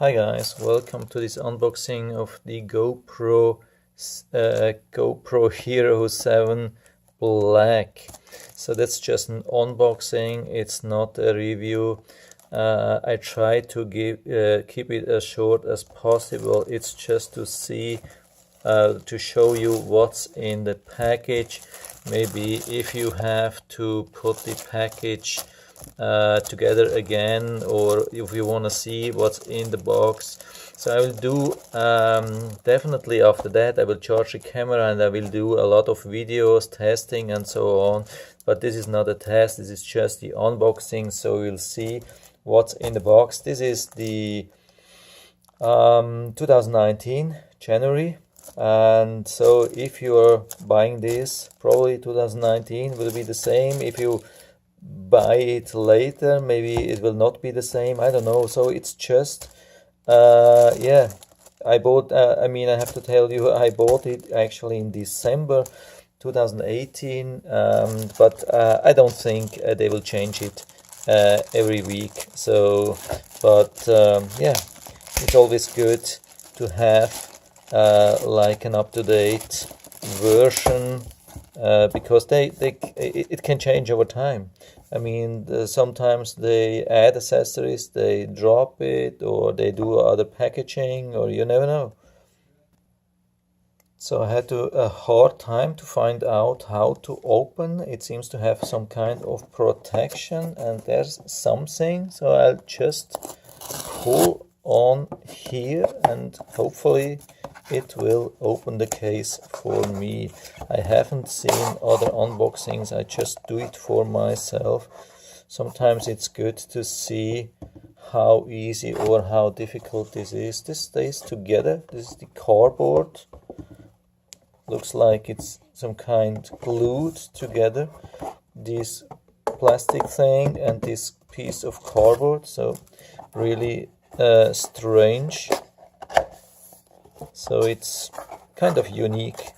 Hi guys, welcome to this unboxing of the GoPro HERO7 Black. So that's just an unboxing, it's not a review. I try to keep it as short as possible. It's just to see, to show you what's in the package. Maybe if you have to put the package together again, or if you want to see what's in the box. So I will do definitely after that I will charge the camera and I will do a lot of videos, testing and so on, but this is not a test, this is just the unboxing. So we'll see what's in the box. This is the 2019 January, and so if you are buying this, probably 2019 will be the same. If you buy it later, maybe it will not be the same, I don't know. So it's just yeah, I bought I mean, I have to tell you, I bought it actually in December 2018, but I don't think they will change it every week. So but yeah, it's always good to have like an up-to-date version, because it can change over time. I mean, sometimes they add accessories, they drop it, or they do other packaging, or you never know. So I had a hard time to find out how to open. It seems to have some kind of protection, and there's something. So I'll just pull on here and hopefully it will open the case for me. I haven't seen other unboxings, I just do it for myself. Sometimes it's good to see how easy or how difficult this is. This stays together. This is the cardboard. Looks like it's some kind glued together, this plastic thing and this piece of cardboard. So really strange. So it's kind of unique.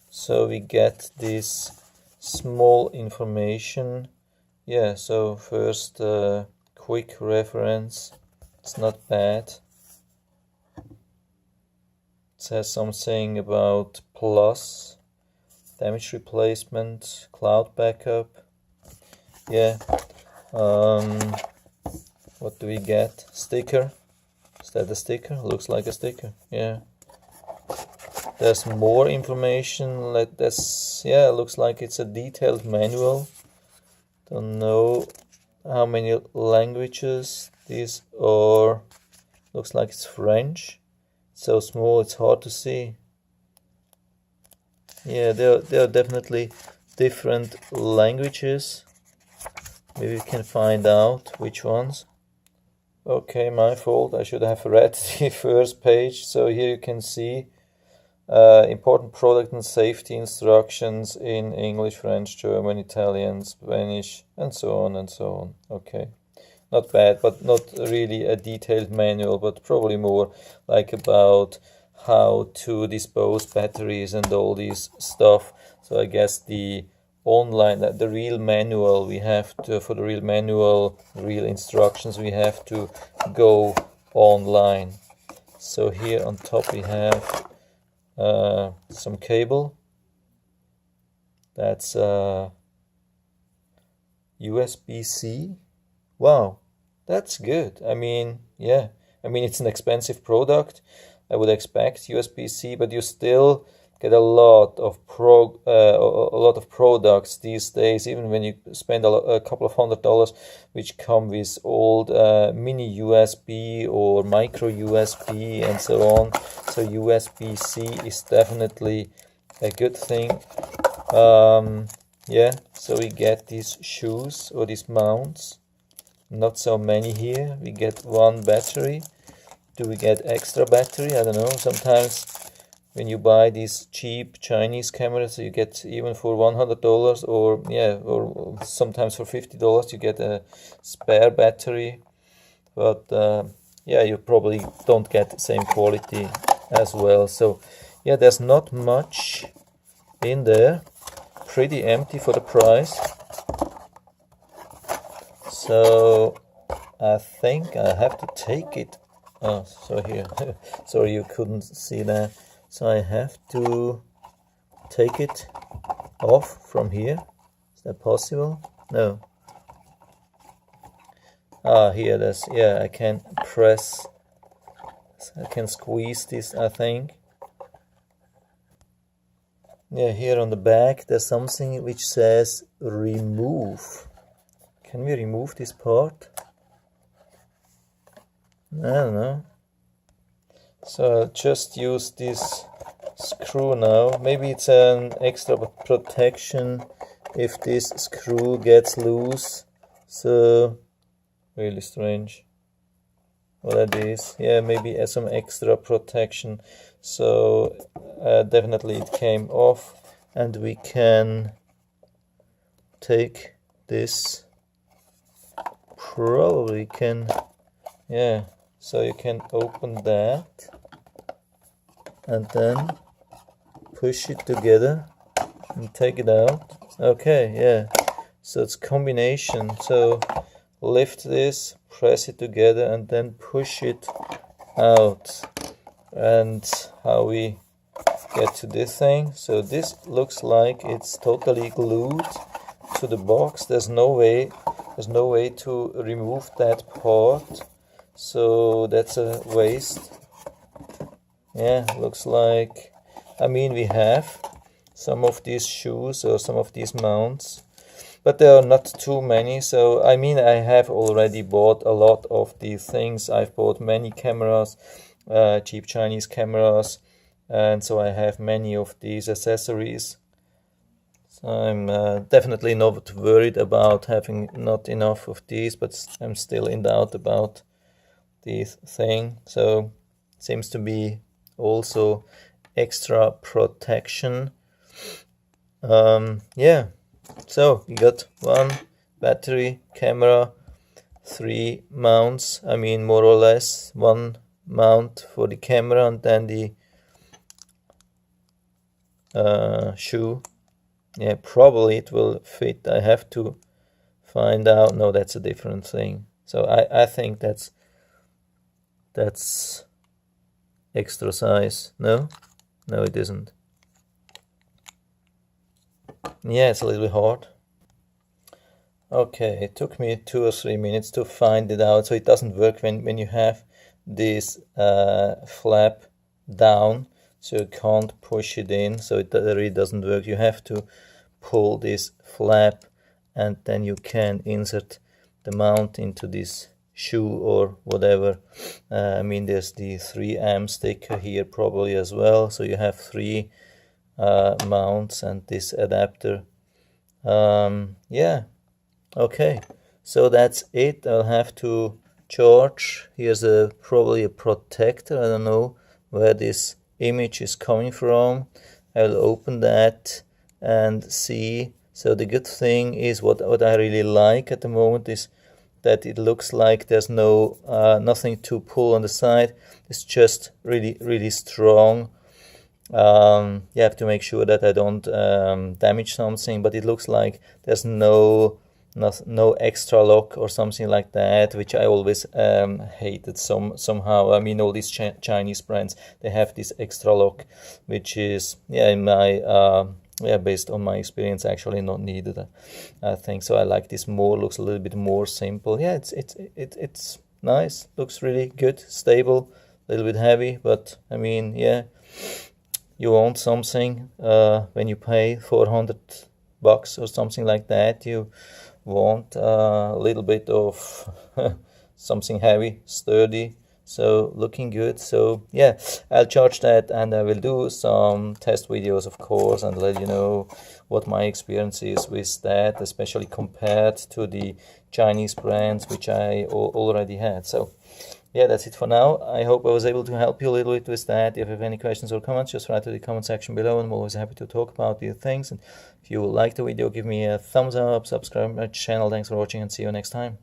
So we get this small information. Yeah, so first quick reference. It's not bad. It says something about plus, damage replacement, cloud backup. Yeah. What do we get? Sticker. Is that a sticker? Looks like a sticker. Yeah. There's more information. Yeah, looks like it's a detailed manual. Don't know how many languages these are. Looks like it's French. It's so small, it's hard to see. Yeah, there are definitely different languages. Maybe we can find out which ones. Okay, my fault. I should have read the first page. So here you can see important product and safety instructions in English, French, German, Italian, Spanish, and so on and so on. Okay, not bad, but not really a detailed manual, but probably more like about how to dispose batteries and all this stuff. So I guess the real manual we have to, for the real manual, real instructions, we have to go online. So here on top we have some cable. That's USB-C. Wow, that's good. I mean, yeah, I mean, it's an expensive product. I would expect USB-C, but you still get a lot of products these days, even when you spend a couple of $100, which come with old mini USB or micro USB and so on. So USB-C is definitely a good thing. Yeah, so we get these shoes or these mounts. Not so many here. We get one battery. Do we get extra battery? I don't know. Sometimes when you buy these cheap Chinese cameras, you get even for $100, or yeah, or sometimes for $50 you get a spare battery. But yeah, you probably don't get the same quality as well. So yeah, there's not much in there. Pretty empty for the price. So I think I have to take it Oh, so here, sorry you couldn't see that. So I have to take it off from here. Is that possible? No. Ah, here it is. Yeah, I can press, I can squeeze this, I think. Yeah, here on the back there's something which says remove. Can we remove this part? I don't know. So I'll just use this screw now. Maybe it's an extra protection if this screw gets loose. So really strange what that is. Yeah, maybe some extra protection. So definitely it came off, and we can take this, probably can, yeah, so you can open that and then push it together and take it out. Okay, yeah, so it's combination. So lift this, press it together, and then push it out. And how we get to this thing, so this looks like it's totally glued to the box. There's no way to remove that part, so that's a waste. Yeah, looks like, I mean, we have some of these shoes or some of these mounts, but there are not too many. So I mean, I have already bought a lot of these things. I've bought many cameras, cheap Chinese cameras, and so I have many of these accessories. So I'm definitely not worried about having not enough of these, but I'm still in doubt about this thing. So seems to be also extra protection. Yeah, so we got one battery, camera, 3 mounts. I mean, more or less one mount for the camera, and then the shoe. Yeah, probably it will fit. I have to find out. No, that's a different thing. So I think that's extra size. No, it isn't. Yeah, it's a little bit hard. Okay, it took me 2 or 3 minutes to find it out. So it doesn't work when you have this flap down, so you can't push it in. So it really doesn't work. You have to pull this flap, and then you can insert the mount into this shoe or whatever. I mean, there's the 3M sticker here probably as well. So you have 3 mounts and this adapter. Yeah, okay, so that's it. I'll have to charge. Here's probably a protector. I don't know where this image is coming from. I'll open that and see. So the good thing is, what I really like at the moment is that it looks like there's no nothing to pull on the side. It's just really strong. You have to make sure that I don't damage something, but it looks like there's no extra lock or something like that, which I always hated somehow. I mean, all these Chinese brands, they have this extra lock, which is, yeah, in my based on my experience, actually not needed. I think so. I like this more. Looks a little bit more simple. Yeah, it's nice. Looks really good, stable, a little bit heavy, but I mean, yeah. You want something when you pay $400 or something like that, you want a little bit of something heavy, sturdy, so looking good. So yeah, I'll charge that, and I will do some test videos, of course, and let you know what my experience is with that, especially compared to the Chinese brands which I already had. So yeah, that's it for now. I hope I was able to help you a little bit with that. If you have any questions or comments, just write to the comment section below, and I'm always happy to talk about these things. And if you like the video, give me a thumbs up, subscribe to my channel. Thanks for watching, and see you next time.